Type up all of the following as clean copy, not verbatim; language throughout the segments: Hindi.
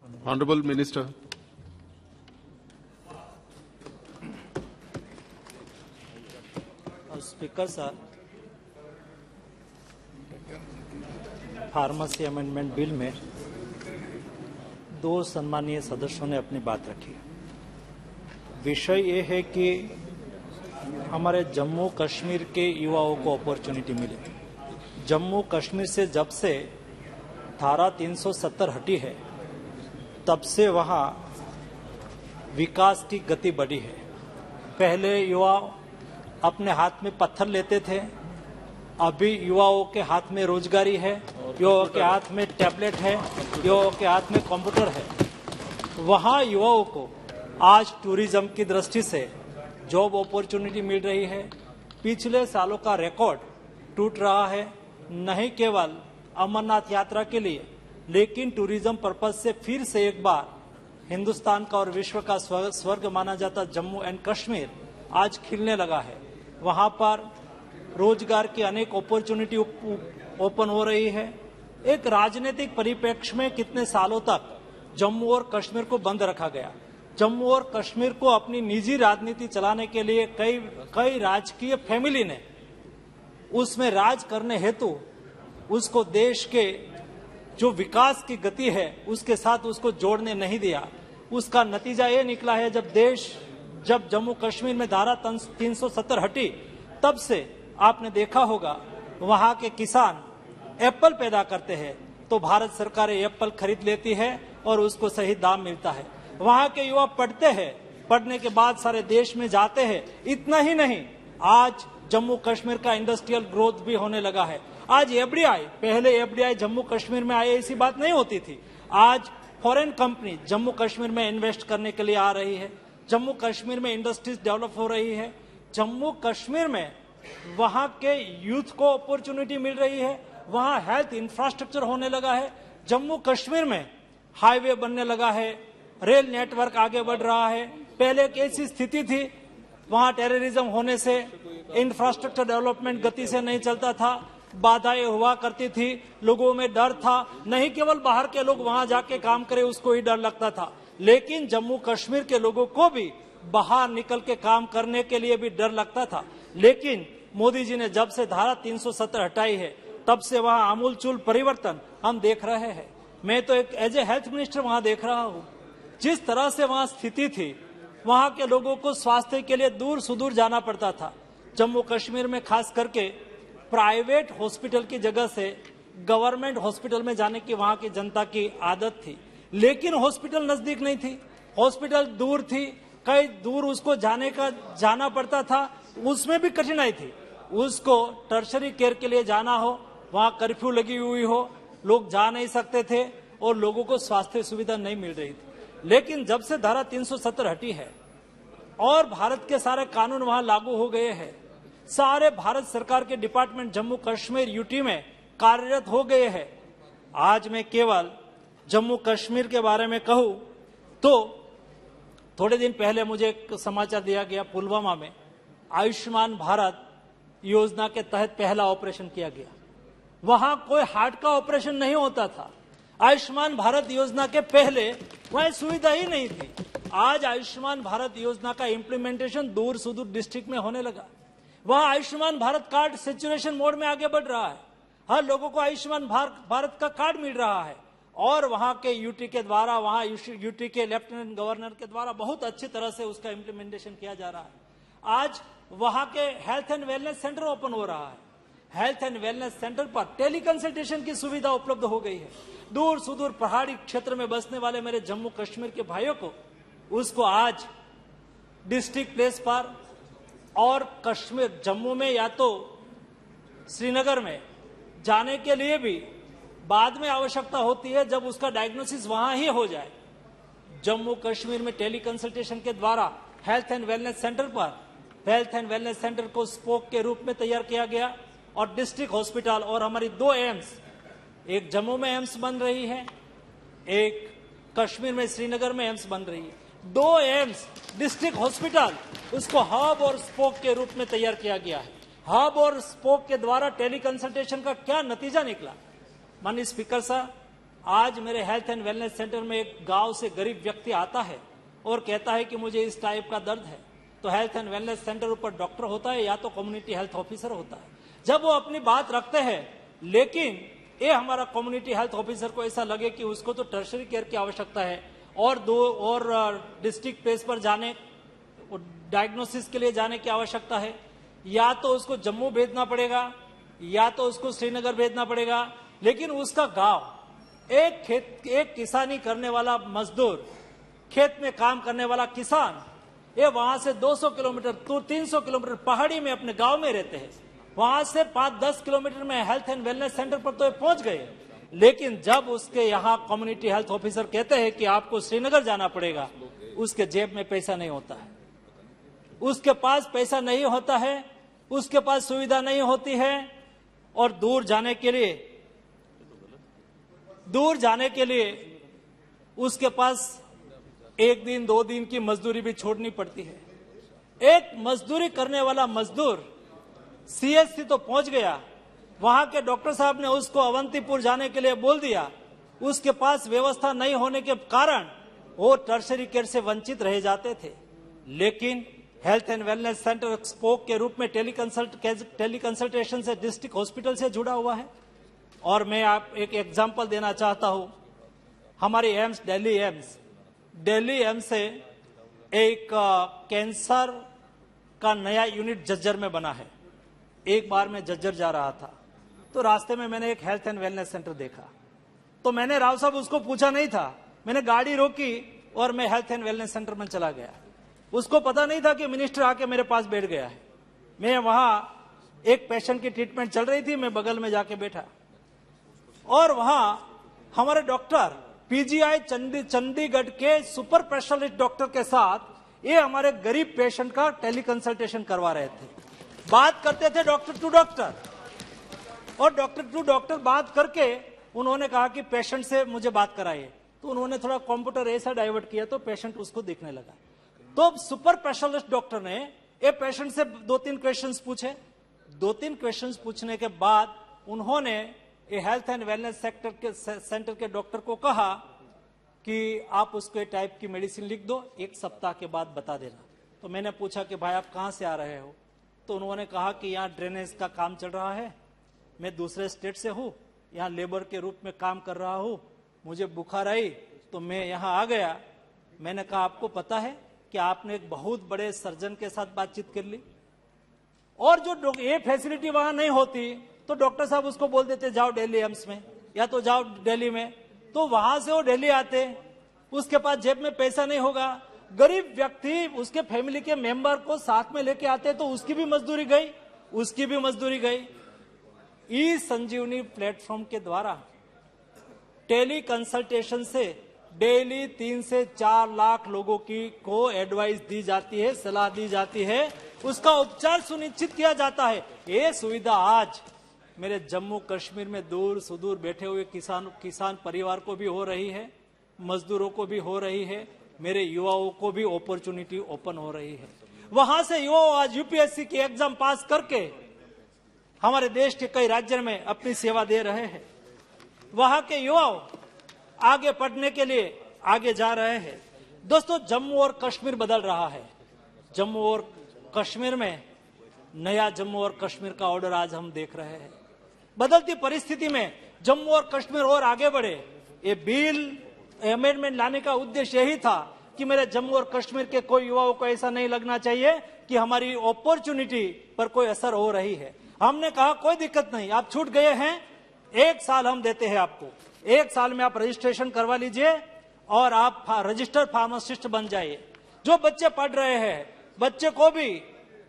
Honorable Minister. Speaker sir, pharmacy amendment bill में दो सम्मानीय सदस्यों ने अपनी बात रखी। विषय ये है कि हमारे जम्मू कश्मीर के युवाओं को अपॉर्चुनिटी मिले। जम्मू कश्मीर से जब से धारा 370 हटी है तब से वहां विकास की गति बढ़ी है। पहले युवा अपने हाथ में पत्थर लेते थे, अभी युवाओं के हाथ में रोजगारी है, युवाओं के हाथ में टैबलेट है, युवाओं के हाथ में कंप्यूटर है। वहां युवाओं को आज टूरिज्म की दृष्टि से जॉब अपॉर्चुनिटी मिल रही है। पिछले सालों का रिकॉर्ड टूट रहा है, नहीं केवल अमरनाथ यात्रा के लिए लेकिन टूरिज्म पर्पज से फिर से एक बार हिंदुस्तान का और विश्व का स्वर्ग माना जाता जम्मू एंड कश्मीर आज खिलने लगा है। वहां पर रोजगार की अनेक अपॉर्चुनिटी ओपन हो रही है। एक राजनीतिक परिप्रेक्ष्य में कितने सालों तक जम्मू और कश्मीर को बंद रखा गया। जम्मू और कश्मीर को अपनी निजी राजनीति चलाने के लिए कई राजकीय फैमिली ने उसमें राज करने हेतु उसको देश के जो विकास की गति है उसके साथ उसको जोड़ने नहीं दिया। उसका नतीजा ये निकला है, जब जम्मू कश्मीर में धारा 370 हटी तब से आपने देखा होगा वहां के किसान एप्पल पैदा करते हैं तो भारत सरकार एप्पल खरीद लेती है और उसको सही दाम मिलता है। वहां के युवा पढ़ते हैं, पढ़ने के बाद सारे देश में जाते हैं। इतना ही नहीं, आज जम्मू कश्मीर का इंडस्ट्रियल ग्रोथ भी होने लगा है। आज एफडीआई, पहले एफडीआई जम्मू कश्मीर में आए ऐसी बात नहीं होती थी। आज फॉरेन कंपनी जम्मू कश्मीर में इन्वेस्ट करने के लिए आ रही है। जम्मू कश्मीर में इंडस्ट्रीज डेवलप हो रही है। जम्मू कश्मीर में वहां के यूथ को अपॉर्चुनिटी मिल रही है। वहां हेल्थ इंफ्रास्ट्रक्चर होने लगा है। जम्मू कश्मीर में हाईवे बनने लगा है, रेल नेटवर्क आगे बढ़ रहा है। पहले एक ऐसी स्थिति थी वहां टेररिज्म होने से इंफ्रास्ट्रक्चर डेवलपमेंट गति से नहीं चलता था, बाधाएं हुआ करती थी, लोगों में डर था। नहीं केवल बाहर के लोग वहां जाके काम करें उसको ही डर लगता था, लेकिन जम्मू कश्मीर के लोगों को भी बाहर निकल के काम करने के लिए भी डर लगता था। लेकिन मोदी जी ने जब से धारा 370 हटाई है तब से वहां आमूलचूल परिवर्तन हम देख रहे हैं। मैं तो एक एज ए हेल्थ मिनिस्टर वहां देख रहा हूं, जिस तरह से वहां स्थिति थी, वहां के लोगों को स्वास्थ्य के लिए दूर सुदूर जाना पड़ता था। जम्मू कश्मीर में खास करके प्राइवेट हॉस्पिटल की जगह से गवर्नमेंट हॉस्पिटल में जाने की वहां की जनता की आदत थी, लेकिन हॉस्पिटल नजदीक नहीं थी, हॉस्पिटल दूर थी, कई दूर उसको जाना पड़ता था, उसमें भी कठिनाई थी। उसको टर्शरी केयर के लिए जाना हो, वहां कर्फ्यू लगी हुई हो, लोग जा नहीं सकते थे और लोगों को स्वास्थ्य सुविधा नहीं मिल रही थी। लेकिन जब से धारा 370 हटी है और भारत के सारे कानून वहां लागू हो गए हैं, सारे भारत सरकार के डिपार्टमेंट जम्मू कश्मीर यूटी में कार्यरत हो गए हैं। आज मैं केवल जम्मू कश्मीर के बारे में कहूं तो थोड़े दिन पहले मुझे एक समाचार दिया गया, पुलवामा में आयुष्मान भारत योजना के तहत पहला ऑपरेशन किया गया। वहां कोई हार्ट का ऑपरेशन नहीं होता था। आयुष्मान भारत योजना के पहले वहां सुविधा ही नहीं थी। आज आयुष्मान भारत योजना का इम्प्लीमेंटेशन दूर सुदूर डिस्ट्रिक्ट में होने लगा। वहां Ayushman Bharat card saturation mode में आगे बढ़ रहा है। हर लोगों को आयुष्मान भारत का कार्ड मिल रहा है और वहां के यूटी के द्वारा, वहां यूटी के लेफ्टिनेंट गवर्नर के द्वारा बहुत अच्छी तरह से उसका इम्प्लीमेंटेशन किया जा रहा है। आज वहां के health and wellness centre open हो रहा है। हेल्थ एंड वेलनेस सेंटर पर टेली कंसल्टेशन की सुविधा उपलब्ध हो गई है। दूर सुदूर पहाड़ी क्षेत्र में बसने वाले मेरे जम्मू कश्मीर के भाइयों को उसको आज डिस्ट्रिक्ट प्लेस पर और कश्मीर जम्मू में या तो श्रीनगर में जाने के लिए भी बाद में आवश्यकता होती है, जब उसका डायग्नोसिस वहां ही हो जाए। जम्मू कश्मीर में टेली कंसल्टेशन के द्वारा हेल्थ एंड वेलनेस सेंटर पर हेल्थ एंड वेलनेस सेंटर को स्पोक के रूप में तैयार किया गया और डिस्ट्रिक्ट हॉस्पिटल और हमारी 2 एम्स, एक जम्मू में एम्स बन रही है, एक कश्मीर में श्रीनगर में एम्स बन रही है। 2 एम्स डिस्ट्रिक्ट हॉस्पिटल उसको हब और स्पोक के रूप में तैयार किया गया है। हब और स्पोक के द्वारा टेली कंसल्टेशन का क्या नतीजा निकला? माननीय स्पीकर साहब, आज मेरे हेल्थ एंड वेलनेस सेंटर में एक गांव से गरीब व्यक्ति आता है और कहता है कि मुझे इस टाइप का दर्द है, तो हेल्थ एंड वेलनेस सेंटर ऊपर डॉक्टर होता है या तो कम्युनिटी हेल्थ ऑफिसर होता है। जब वो अपनी बात रखते हैं, लेकिन ये हमारा कम्युनिटी हेल्थ ऑफिसर को ऐसा लगे कि उसको तो टर्शरी केयर की आवश्यकता है और डिस्ट्रिक्ट प्लेस पर जाने, डायग्नोसिस के लिए जाने की आवश्यकता है, या तो उसको जम्मू भेजना पड़ेगा या तो उसको श्रीनगर भेजना पड़ेगा। लेकिन उसका गांव, एक किसानी करने वाला मजदूर, खेत में काम करने वाला किसान, ये वहां से 200 किलोमीटर तो 300 किलोमीटर पहाड़ी में अपने गांव में रहते हैं, वहां से 5-10 किलोमीटर में हेल्थ एंड वेलनेस सेंटर पर तो पहुंच गए। लेकिन जब उसके यहाँ कम्युनिटी हेल्थ ऑफिसर कहते हैं कि आपको श्रीनगर जाना पड़ेगा, उसके जेब में पैसा नहीं होता है, उसके पास पैसा नहीं होता है, उसके पास सुविधा नहीं होती है, और दूर जाने के लिए उसके पास 1 दिन 2 दिन की मजदूरी भी छोड़नी पड़ती है। एक मजदूरी करने वाला मजदूर सीएचसी तो पहुंच गया, वहां के डॉक्टर साहब ने उसको अवंतीपुर जाने के लिए बोल दिया, उसके पास व्यवस्था नहीं होने के कारण वो टर्शरी केयर से वंचित रह जाते थे। लेकिन health and wellness centre spoke के रूप में टेलीकंसल्टेशन से डिस्ट्रिक्ट हॉस्पिटल से जुड़ा हुआ है। और मैं आप एक एग्जांपल देना चाहता हूं, हमारी एम्स, दिल्ली एम्स से एक कैंसर का नया यूनिट झज्जर में बना है। एक बार मैं झज्जर जा रहा था तो रास्ते में मैंने एक हेल्थ एंड वेलनेस सेंटर देखा, तो मैंने राव साहब उसको पूछा नहीं था, मैंने गाड़ी रोकी और मैं हेल्थ एंड वेलनेस सेंटर में चला गया। उसको पता नहीं था कि मिनिस्टर आके मेरे पास बैठ गया है। मैं वहां एक पेशेंट की ट्रीटमेंट चल रही थी, मैं बगल में जाके बैठा और वहां हमारे डॉक्टर पीजीआई चंडीगढ़ के सुपर स्पेशलिस्ट डॉक्टर के साथ ये हमारे गरीब पेशेंट का टेलीकंसल्टेशन करवा रहे थे। बात करते थे डॉक्टर टू डॉक्टर, और डॉक्टर टू डॉक्टर बात करके उन्होंने कहा कि पेशेंट से मुझे बात कराइए, तो उन्होंने थोड़ा कंप्यूटर ऐसा डाइवर्ट किया तो पेशेंट उसको दिखने लगा। तो सुपर स्पेशलिस्ट डॉक्टर ने ये पेशेंट से 2-3 क्वेश्चंस पूछे। 2-3 क्वेश्चंस पूछने के बाद उन्होंने ये हेल्थ एंड वेलनेस सेंटर के डॉक्टर को कहा कि आप उसको ये टाइप की मेडिसिन लिख दो, 1 सप्ताह के बाद बता देना। तो मैंने पूछा कि भाई आप कहां से आ रहे हो, तो उन्होंने कहा कि यहाँ ड्रेनेज का काम चल रहा है, मैं दूसरे स्टेट से हूँ, यहाँ लेबर के रूप में काम कर रहा हूँ, मुझे बुखार आई तो मैं यहाँ आ गया। मैंने कहा आपको पता है कि आपने एक बहुत बड़े सर्जन के साथ बातचीत कर ली, और जो ये फैसिलिटी वहां नहीं होती तो डॉक्टर साहब उसको बोल देते जाओ दिल्ली एम्स में या तो जाओ दिल्ली में, तो वहां से वो दिल्ली आते, उसके पास जेब में पैसा नहीं होगा, गरीब व्यक्ति उसके फैमिली के मेंबर को साथ में लेके आते तो उसकी भी मजदूरी गई। ई संजीवनी प्लेटफॉर्म के द्वारा टेली कंसल्टेशन से डेली 3 से 4 लाख लोगों को एडवाइस दी जाती है, सलाह दी जाती है, उसका उपचार सुनिश्चित किया जाता है। ये सुविधा आज मेरे जम्मू कश्मीर में दूर सुदूर बैठे हुए किसान परिवार को भी हो रही है, मजदूरों को भी हो रही है, मेरे युवाओं को भी अपॉर्चुनिटी ओपन हो रही है। वहां से युवा आज यूपीएससी की एग्जाम पास करके हमारे देश के कई राज्यों में अपनी सेवा दे रहे हैं। वहां के युवा आगे पढ़ने के लिए आगे जा रहे हैं। दोस्तों, जम्मू और कश्मीर बदल रहा है। जम्मू और कश्मीर में नया जम्मू और कश्मीर का ऑर्डर आज हम देख रहे हैं। बदलती परिस्थिति में जम्मू और कश्मीर और आगे बढ़े, ये बिल अमेंडमेंट लाने का उद्देश्य यही था कि मेरे जम्मू और कश्मीर के कोई युवाओं को ऐसा नहीं लगना चाहिए कि हमारी अपॉर्चुनिटी पर कोई असर हो रही है। हमने कहा कोई दिक्कत नहीं, आप छूट गए हैं, 1 साल हम देते हैं आपको, 1 साल में आप रजिस्ट्रेशन करवा लीजिए और आप रजिस्टर्ड फार्मासिस्ट बन जाइए। जो बच्चे पढ़ रहे हैं, बच्चे को भी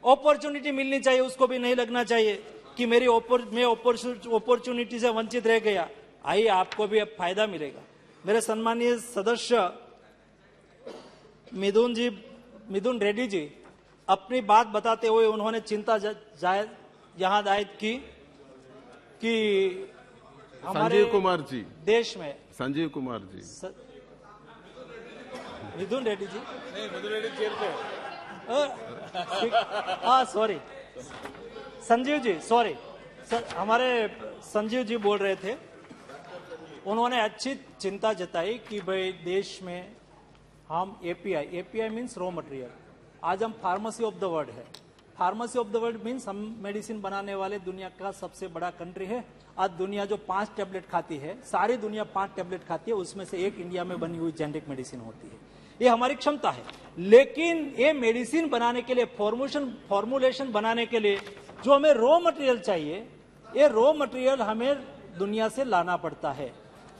अपॉर्चुनिटी मिलनी चाहिए, उसको भी नहीं लगना चाहिए कि मैं अपॉर्चुनिटी से वंचित रह गया। आइए, आपको भी अब फायदा मिलेगा। मेरे सम्मानीय सदस्य मिथुन रेड्डी जी अपनी बात बताते हुए उन्होंने चिंता यहाँ जाहिर की कि हमारे संजीव कुमार जी देश में संजीव कुमार जी मिथुन रेड्डी जी नहीं, मिथुन रेड्डी चेयर पे। हाँ sorry, Sanjeev ji, sorry sir, हमारे संजीव जी बोल रहे थे। उन्होंने अच्छी चिंता जताई कि भाई देश में हम एपीआई मीन्स रॉ मटेरियल, आज हम फार्मेसी ऑफ द वर्ल्ड है। Pharmacy of the world means हम मेडिसिन बनाने वाले दुनिया का सबसे बड़ा कंट्री है। आज दुनिया जो 5 टैबलेट खाती है, सारी दुनिया 5 टैबलेट खाती है, उसमें से एक इंडिया में बनी हुई जेनेरिक मेडिसिन होती है। ये हमारी क्षमता है। लेकिन ये मेडिसिन बनाने के लिए, फॉर्मुलेशन बनाने के लिए जो हमें रॉ मटेरियल चाहिए, ये रॉ मटेरियल हमें दुनिया से लाना पड़ता है।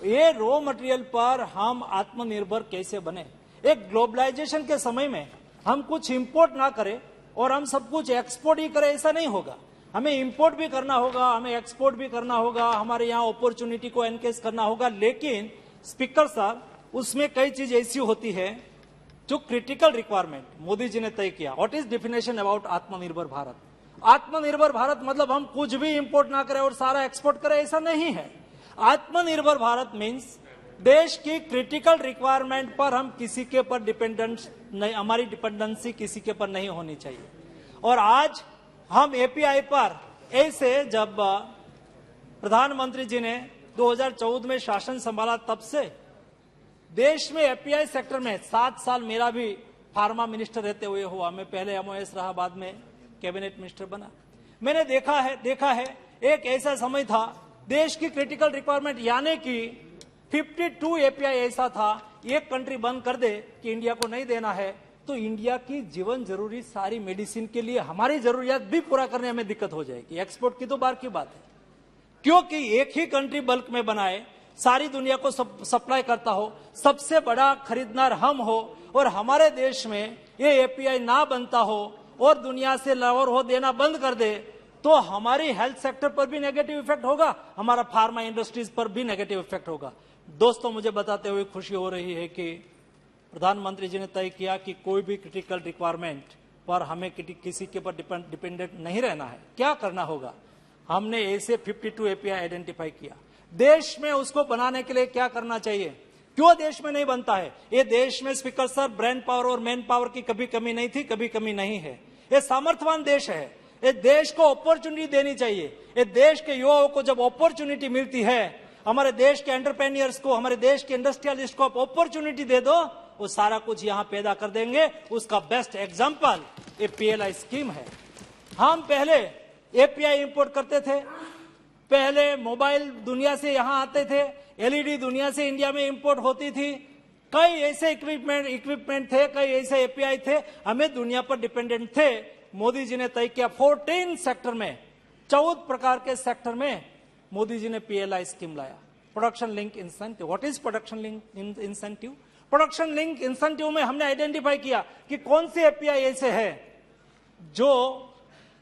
ये रॉ मटेरियल पर हम आत्मनिर्भर कैसे बने? एक ग्लोबलाइजेशन के समय में हम कुछ इंपोर्ट ना करें और हम सब कुछ एक्सपोर्ट ही करें, ऐसा नहीं होगा। हमें इंपोर्ट भी करना होगा, हमें एक्सपोर्ट भी करना होगा, हमारे यहाँ अपॉर्चुनिटी को एनकेज करना होगा। लेकिन स्पीकर साहब, उसमें कई चीज ऐसी होती है जो क्रिटिकल रिक्वायरमेंट मोदी जी ने तय किया। व्हाट इज डेफिनेशन अबाउट आत्मनिर्भर भारत? आत्मनिर्भर भारत मतलब हम कुछ भी इंपोर्ट ना करें और सारा एक्सपोर्ट करें, ऐसा नहीं है। आत्मनिर्भर भारत मीन्स देश की क्रिटिकल रिक्वायरमेंट पर हम किसी के पर डिपेंडेंस नहीं, हमारी डिपेंडेंसी किसी के पर नहीं होनी चाहिए। और आज हम एपीआई पर ऐसे, जब प्रधानमंत्री जी ने 2014 में शासन संभाला तब से देश में एपीआई सेक्टर में 7 साल मेरा भी फार्मा मिनिस्टर रहते हुए हुआ। मैं पहले एमओएस रहा, बाद में कैबिनेट मिनिस्टर बना। मैंने देखा है एक ऐसा समय था देश की क्रिटिकल रिक्वायरमेंट यानी कि 52 एपीआई ऐसा था, एक कंट्री बंद कर दे कि इंडिया को नहीं देना है तो इंडिया की जीवन जरूरी सारी मेडिसिन के लिए हमारी जरूरियात भी पूरा करने में दिक्कत हो जाएगी। एक्सपोर्ट की तो बात की बात है, क्योंकि एक ही कंट्री बल्क में बनाए, सारी दुनिया को सप्लाई करता हो, सबसे बड़ा खरीददार हम हो और हमारे देश में ये एपीआई ना बनता हो और दुनिया से लवर हो देना बंद कर दे तो हमारी हेल्थ सेक्टर पर भी नेगेटिव इफेक्ट होगा, हमारा फार्मा इंडस्ट्रीज पर भी नेगेटिव इफेक्ट होगा। दोस्तों, मुझे बताते हुए खुशी हो रही है कि प्रधानमंत्री जी ने तय किया कि कोई भी क्रिटिकल रिक्वायरमेंट पर हमें किसी के पर डिपेंडेंट नहीं रहना है। क्या करना होगा? हमने ऐसे 52 एपीआई आइडेंटिफाई किया। देश में उसको बनाने के लिए क्या करना चाहिए? क्यों देश में नहीं बनता है? ये देश में स्पीकर सर ब्रेन पावर और मैन पावर की कभी कमी नहीं थी, कभी कमी नहीं है। ये सामर्थ्यवान देश है। ये देश को अपॉर्चुनिटी देनी चाहिए। ये देश के युवाओं को जब अपॉर्चुनिटी मिलती है, हमारे देश के एंटरप्रेन्योर्स को, हमारे देश के इंडस्ट्रियलिस्ट को आप अपॉर्चुनिटी दे दो, वो सारा कुछ यहाँ पैदा कर देंगे। उसका बेस्ट एग्जाम्पल ये पीएलआई स्कीम है। हम पहले एपीआई इंपोर्ट करते थे, पहले मोबाइल दुनिया से यहाँ आते थे, एलईडी दुनिया से इंडिया में इंपोर्ट होती थी, कई ऐसे इक्विपमेंट थे, कई ऐसे एपीआई थे, हमें दुनिया पर डिपेंडेंट थे। मोदी जी ने तय किया 14 सेक्टर में, 14 प्रकार के सेक्टर में मोदी जी ने पीएलआई स्कीम लाया, production link incentive. What is production link incentive? Production link incentive में हमने आइडेंटिफाई किया कि कौन से एपीआई ऐसे है जो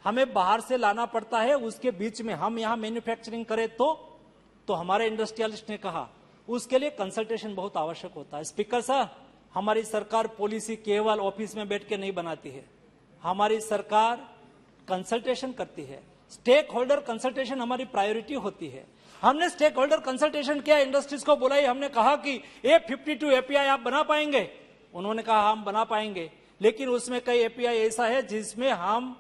हमें बाहर से लाना पड़ता है, उसके बीच में हम यहां मैन्युफैक्चरिंग करें तो हमारे इंडस्ट्रियलिस्ट ने कहा उसके लिए कंसल्टेशन बहुत आवश्यक होता है। स्पीकर साहब, हमारी सरकार पॉलिसी केवल ऑफिस में बैठ के नहीं बनाती है, हमारी सरकार कंसल्टेशन करती है। स्टेक होल्डर कंसल्टेशन हमारी प्रायोरिटी होती है। हमने स्टेक होल्डर कंसल्टेशन किया, इंडस्ट्रीज को बुलाई, हमने कहा कि ये 52 एपीआई आप बना पाएंगे? उन्होंने कहा हम बना पाएंगे, लेकिन उसमें कई एपीआई ऐसा है जिसमें हम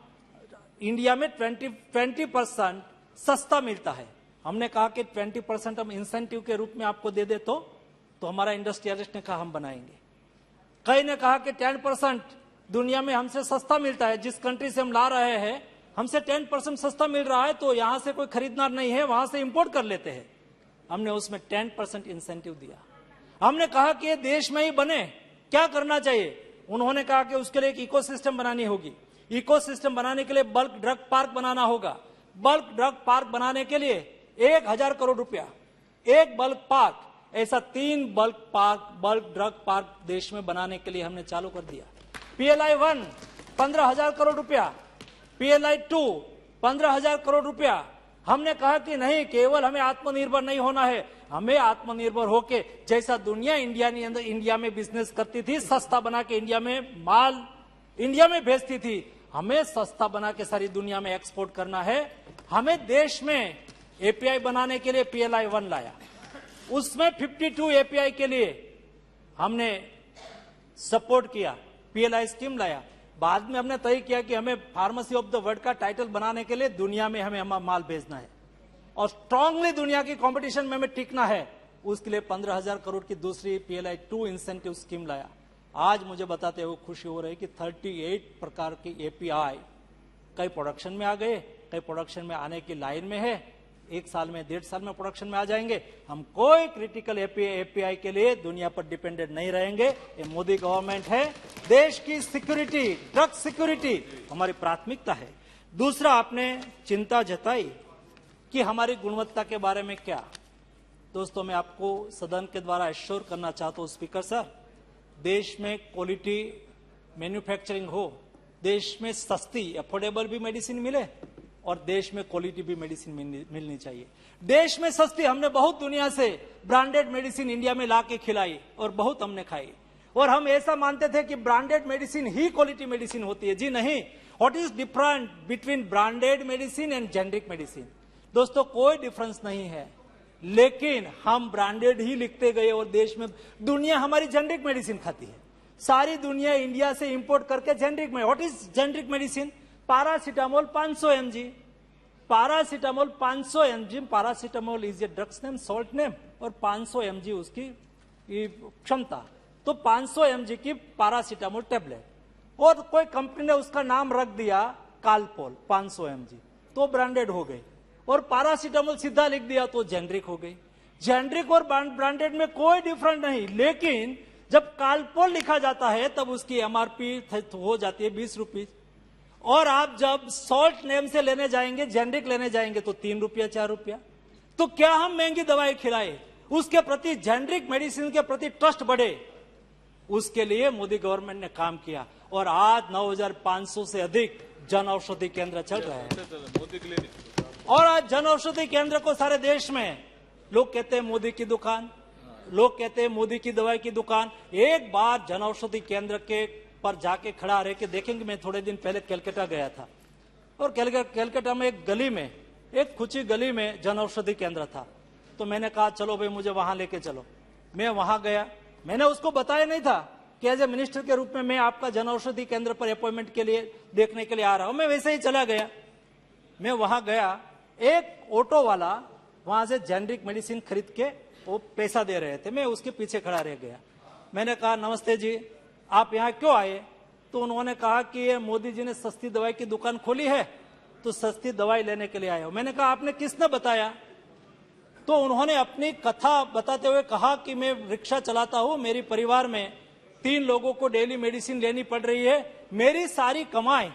इंडिया में 20% सस्ता मिलता है। हमने कहा कि 20% हम इंसेंटिव के रूप में आपको दे दे तो हमारा इंडस्ट्रियलिस्ट ने कहा हम बनाएंगे। कई ने कहा कि 10% दुनिया में हमसे सस्ता मिलता है, जिस कंट्री से हम ला रहे हैं हमसे 10% सस्ता मिल रहा है, तो यहां से कोई खरीददार नहीं है, वहां से इंपोर्ट कर लेते हैं। हमने उसमें 10% इंसेंटिव दिया। हमने कहा कि ये देश में ही बने, क्या करना चाहिए? उन्होंने कहा कि उसके लिए एक इकोसिस्टम बनानी होगी। इकोसिस्टम बनाने के लिए बल्क ड्रग पार्क बनाना होगा। बल्क ड्रग पार्क बनाने के लिए 1000 करोड़ रुपया, एक बल्क पार्क, ऐसा 3 बल्क ड्रग पार्क देश में बनाने के लिए हमने चालू कर दिया। पीएलआई 1 15,000 करोड़ रुपया, पीएलआई 2 15,000 करोड़ रुपया। हमने कहा कि नहीं, केवल हमें आत्मनिर्भर नहीं होना है, हमें आत्मनिर्भर होके जैसा दुनिया इंडिया में बिजनेस करती थी, सस्ता बना के इंडिया में माल इंडिया में भेजती थी, हमें सस्ता बना के सारी दुनिया में एक्सपोर्ट करना है। हमें देश में एपीआई बनाने के लिए पीएलआई 1 लाया, उसमें 52 एपीआई के लिए हमने सपोर्ट किया, पीएलआई स्कीम लाया। बाद में हमने तय किया कि हमें फार्मेसी ऑफ द वर्ल्ड का टाइटल बनाने के लिए दुनिया में हमें माल भेजना है और स्ट्रांगली दुनिया की कंपटीशन में हमें टिकना है, उसके लिए 15,000 करोड़ की दूसरी PLI 2 इंसेंटिव स्कीम लाया। आज मुझे बताते हुए खुशी हो रही कि 38 प्रकार की API कई प्रोडक्शन में आ गए, कई प्रोडक्शन में आने की लाइन में है, 1 साल में 1.5 साल में प्रोडक्शन में आ जाएंगे। हम कोई क्रिटिकल API के लिए दुनिया पर डिपेंडेंट नहीं रहेंगे। ये मोदी गवर्नमेंट है, देश की सिक्योरिटी, ड्रग सिक्योरिटी हमारी प्राथमिकता है। दूसरा, आपने चिंता जताई कि हमारी गुणवत्ता के बारे में क्या। दोस्तों, मैं आपको सदन के द्वारा एश्योर करना चाहता हूं स्पीकर सर, देश में क्वालिटी मैन्युफैक्चरिंग हो, देश में सस्ती अफोर्डेबल भी मेडिसिन मिले और देश में क्वालिटी भी मेडिसिन मिलनी चाहिए। देश में सस्ती, हमने बहुत दुनिया से ब्रांडेड मेडिसिन इंडिया में लाके खिलाई और बहुत हमने खाई, और हम ऐसा मानते थे कि ब्रांडेड मेडिसिन ही क्वालिटी मेडिसिन होती है। जी नहीं, what is different between branded medicine and generic medicine? दोस्तों, कोई डिफरेंस नहीं है, लेकिन हम ब्रांडेड ही लिखते गए और देश में दुनिया हमारी जेनरिक मेडिसिन खाती है। सारी दुनिया इंडिया से इंपोर्ट करके जेनरिक में, what is generic medicine? Paracetamol 500 mg, paracetamol 500 mg, paracetamol is a drugs name, salt name, और 500 mg उसकी क्षमता, तो 500 mg की पैरासीटामोल टेबलेट, और कोई कंपनी ने उसका नाम रख दिया कालपोल 500 mg, तो ब्रांडेड हो गई, और पैरासीटामोल सीधा लिख दिया तो जेनरिक हो गई। जेनरिक और ब्रांडेड में कोई डिफरेंस नहीं, लेकिन जब कालपोल लिखा जाता है तब उसकी MRP हो जाती है 20 रुपीज, और आप जब सॉल्ट नेम से लेने जाएंगे, जेनरिक लेने जाएंगे तो 3 रुपया 4 रुपया। तो क्या हम महंगी दवाई खिलाए? उसके प्रति, जेनरिक मेडिसिन के प्रति ट्रस्ट बढ़े, उसके लिए मोदी गवर्नमेंट ने काम किया, और आज 9,500 से अधिक जन औषधि केंद्र चल रहे हैं। और आज जन औषधि केंद्र को सारे देश में लोग कहते हैं मोदी की दुकान, लोग कहते हैं मोदी की दवाई की दुकान। एक बार जन औषधि केंद्र के पर जाके खड़ा रह के देखेंगे। मैं थोड़े दिन पहले कलकत्ता गया था, और कलकत्ता में एक गली में, एक खुची गली में जन औषधि केंद्र था, तो मैंने कहा चलो भाई मुझे वहां लेके चलो। मैं वहां गया, मैंने उसको बताया नहीं था कि एज ए मिनिस्टर के रूप में मैं आपका जन औषधि केंद्र पर अपॉइंटमेंट के लिए देखने के लिए आ रहा हूं। मैं वैसे ही चला गया। मैं वहां गया, एक ऑटो वाला वहां से जेनरिक मेडिसिन खरीद के वो पैसा दे रहे थे, मैं उसके पीछे खड़ा रह गया। मैंने कहा नमस्ते जी, आप यहाँ क्यों आए? तो उन्होंने कहा कि ये मोदी जी ने सस्ती दवाई की दुकान खोली है, तो सस्ती दवाई लेने के लिए आए हो। मैंने कहा आपने किसने बताया? तो उन्होंने अपनी कथा बताते हुए कहा कि मैं रिक्शा चलाता हूं, मेरी परिवार में 3 लोगों को डेली मेडिसिन लेनी पड़ रही है, मेरी सारी कमाई,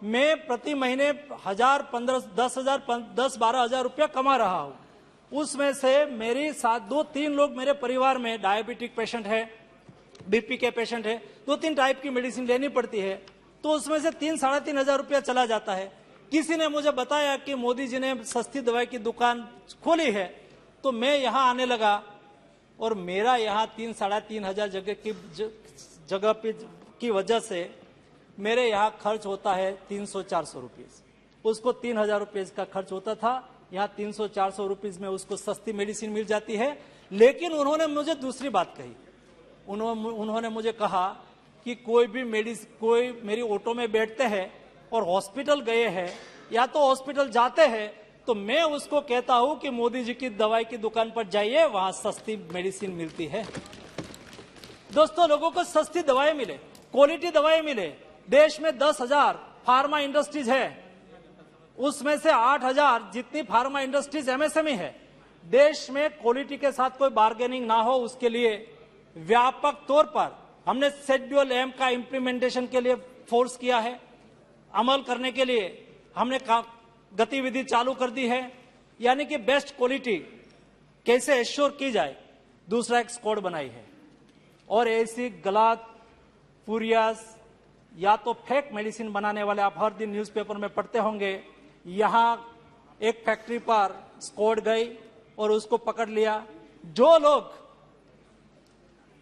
मैं प्रति महीने 1000, 15, 10,000, 10-12 रुपया कमा रहा हूं, उसमें से मेरी साथ 2-3 लोग मेरे परिवार में डायबिटिक पेशेंट है, BP के पेशेंट है, 2-3 टाइप की मेडिसिन लेनी पड़ती है, तो उसमें से 3-3.5 हजार रुपया चला जाता है। किसी ने मुझे बताया कि मोदी जी ने सस्ती दवाई की दुकान खोली है, तो मैं यहाँ आने लगा, और मेरा यहाँ 3-3.5 हजार जगह की वजह से मेरे यहाँ खर्च होता है 300-400 रुपीज। उसको 3,000 रुपीज का खर्च होता था, यहाँ 300-400 रुपीज में उसको सस्ती मेडिसिन मिल जाती है। लेकिन उन्होंने मुझे दूसरी बात कही, उन्होंने मुझे कहा कि कोई मेरी ऑटो में बैठते हैं और हॉस्पिटल गए हैं या तो हॉस्पिटल जाते हैं, तो मैं उसको कहता हूं कि मोदी जी की दवाई की दुकान पर जाइए, वहां सस्ती मेडिसिन मिलती है। दोस्तों, लोगों को सस्ती दवाई मिले, क्वालिटी दवाई मिले। देश में 10,000 फार्मा इंडस्ट्रीज है, उसमें से 8,000 जितनी फार्मा इंडस्ट्रीज MSME है। देश में क्वालिटी के साथ कोई बार्गेनिंग ना हो, उसके लिए व्यापक तौर पर हमने शेड्यूल M का इंप्लीमेंटेशन के लिए फोर्स किया है, अमल करने के लिए हमने गतिविधि चालू कर दी है, यानी कि बेस्ट क्वालिटी कैसे एश्योर की जाए, दूसरा एक स्क्वाड बनाई है। और ऐसी गलत, फूरियस या तो फेक मेडिसिन बनाने वाले आप हर दिन न्यूज़पेपर में पढ़ते होंगे। यहां एक फैक्ट्री पर स्क्वाड गई और उसको पकड़ लिया। जो लोग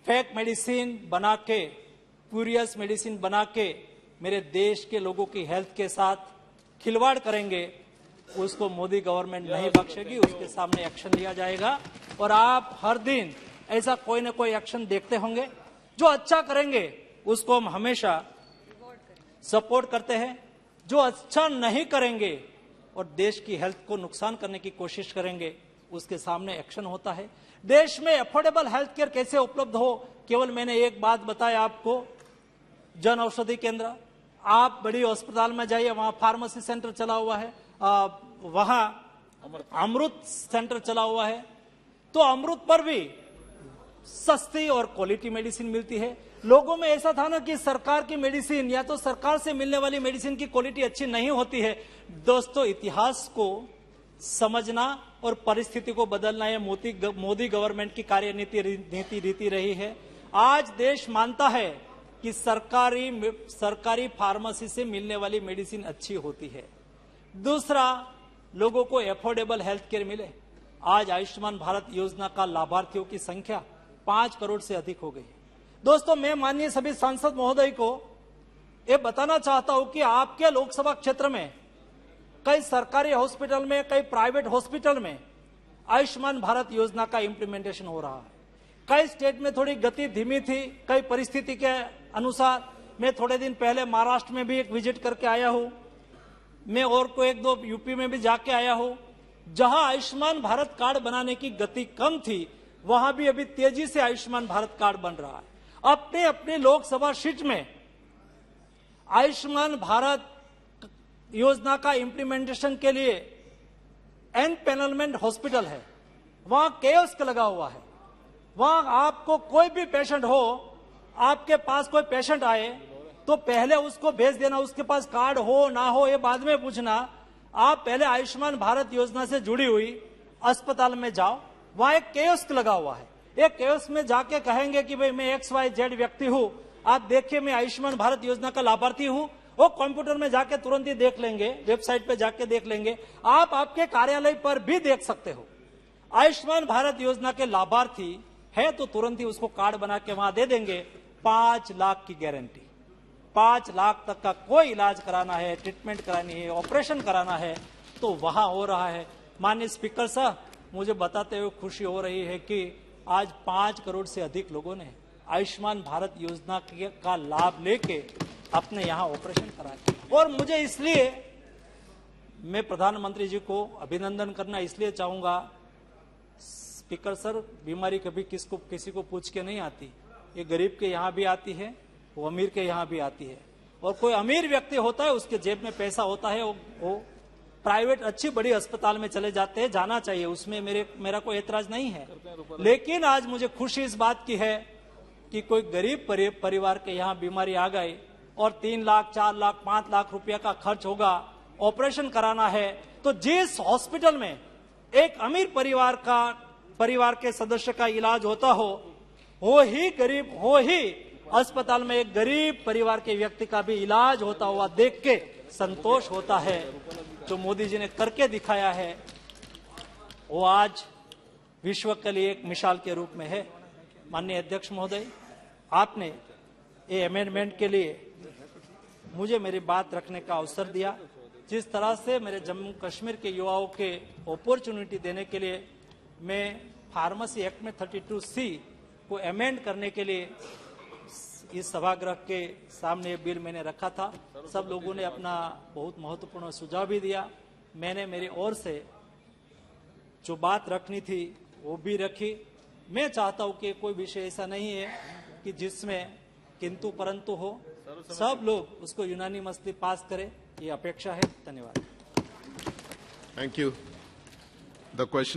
फेक मेडिसिन बना के, फ्यूरियस मेडिसिन बना के मेरे देश के लोगों की हेल्थ के साथ खिलवाड़ करेंगे, उसको मोदी गवर्नमेंट नहीं बख्शेगी, उसके सामने एक्शन लिया जाएगा। और आप हर दिन ऐसा कोई ना कोई एक्शन देखते होंगे। जो अच्छा करेंगे उसको हम हमेशा सपोर्ट करते हैं, जो अच्छा नहीं करेंगे और देश की हेल्थ को नुकसान करने की कोशिश करेंगे उसके सामने एक्शन होता है। देश में अफोर्डेबल हेल्थ केयर कैसे उपलब्ध हो, केवल मैंने एक बात बताया आपको, जन औषधि केंद्र। आप बड़ी अस्पताल में जाइए, वहां फार्मेसी सेंटर चला हुआ है, वहां अमृत सेंटर चला हुआ है, तो अमृत पर भी सस्ती और क्वालिटी मेडिसिन मिलती है। लोगों में ऐसा था ना कि सरकार की मेडिसिन या तो सरकार से मिलने वाली मेडिसिन की क्वालिटी अच्छी नहीं होती है। दोस्तों, इतिहास को समझना और परिस्थिति को बदलना ये मोदी गवर्नमेंट की कार्यनीति रीति रही है। आज देश मानता है कि सरकारी फार्मेसी से मिलने वाली मेडिसिन अच्छी होती है। दूसरा, लोगों को अफोर्डेबल हेल्थ केयर मिले। आज आयुष्मान भारत योजना का लाभार्थियों की संख्या 5 करोड़ से अधिक हो गई है। दोस्तों, मैं माननीय सभी सांसद महोदय को ये बताना चाहता हूं कि आपके लोकसभा क्षेत्र में कई सरकारी हॉस्पिटल में, कई प्राइवेट हॉस्पिटल में आयुष्मान भारत योजना का इंप्लीमेंटेशन हो रहा है। कई स्टेट में थोड़ी गति धीमी थी, कई परिस्थिति के अनुसार। मैं थोड़े दिन पहले महाराष्ट्र में भी एक विजिट करके आया हूं, मैं और को 1-2 यूपी में भी जाके आया हूं। जहां आयुष्मान भारत कार्ड बनाने की गति कम थी, वहां भी अभी तेजी से आयुष्मान भारत कार्ड बन रहा है। अपने अपने लोकसभा सीट में आयुष्मान भारत योजना का इंप्लीमेंटेशन के लिए एनपेनलमेंट हॉस्पिटल है, वहां कियोस्क लगा हुआ है। वहां आपको कोई भी पेशेंट हो, आपके पास कोई पेशेंट आए तो पहले उसको भेज देना, उसके पास कार्ड हो ना हो ये बाद में पूछना। आप पहले आयुष्मान भारत योजना से जुड़ी हुई अस्पताल में जाओ, वहां एक कियोस्क लगा हुआ है। एक कियोस्क में जाके कहेंगे कि भाई मैं XYZ व्यक्ति हूं, आप देखिए मैं आयुष्मान भारत योजना का लाभार्थी हूं। वो कंप्यूटर में जाके तुरंत ही देख लेंगे, वेबसाइट पे जाके देख लेंगे। आप आपके कार्यालय पर भी देख सकते हो। आयुष्मान भारत योजना के लाभार्थी है तो तुरंत ही उसको कार्ड बना के वहां दे देंगे। 5 लाख की गारंटी, 5 लाख तक का कोई इलाज कराना है, ट्रीटमेंट करानी है, ऑपरेशन कराना है तो वहां हो रहा है। माननीय स्पीकर साहब, मुझे बताते हुए खुशी हो रही है कि आज 5 करोड़ से अधिक लोगों ने आयुष्मान भारत योजना का लाभ लेके अपने यहां ऑपरेशन कराए। और मुझे इसलिए, मैं प्रधानमंत्री जी को अभिनंदन करना इसलिए चाहूंगा, स्पीकर सर, बीमारी कभी किसी को पूछ के नहीं आती। ये गरीब के यहाँ भी आती है, वो अमीर के यहाँ भी आती है। और कोई अमीर व्यक्ति होता है, उसके जेब में पैसा होता है, वो प्राइवेट अच्छी बड़ी अस्पताल में चले जाते हैं, जाना चाहिए, उसमें मेरा कोई एतराज नहीं है। लेकिन आज मुझे खुशी इस बात की है कि कोई गरीब परिवार के यहाँ बीमारी आ गई और 3 लाख, 4 लाख, 5 लाख रुपया का खर्च होगा, ऑपरेशन कराना है, तो जिस हॉस्पिटल में एक अमीर परिवार के सदस्य का इलाज होता हो, वो ही अस्पताल में एक गरीब परिवार के व्यक्ति का भी इलाज होता हुआ देख के संतोष होता है। जो मोदी जी ने करके दिखाया है वो आज विश्व के लिए एक मिसाल के रूप में है। माननीय अध्यक्ष महोदय, आपने ये अमेंडमेंट के लिए मुझे मेरी बात रखने का अवसर दिया। जिस तरह से मेरे जम्मू कश्मीर के युवाओं के अपॉर्चुनिटी देने के लिए मैं फार्मेसी एक्ट में 32C को अमेंड करने के लिए इस सभागृह के सामने ये बिल मैंने रखा था। सब लोगों ने अपना बहुत महत्वपूर्ण सुझाव भी दिया। मैंने मेरी ओर से जो बात रखनी थी वो भी रखी। मैं चाहता हूं कि कोई विषय ऐसा नहीं है कि जिसमें किंतु परंतु हो, सब लोग उसको यूनानिमसली पास करें, ये अपेक्षा है। धन्यवाद। Thank you. The question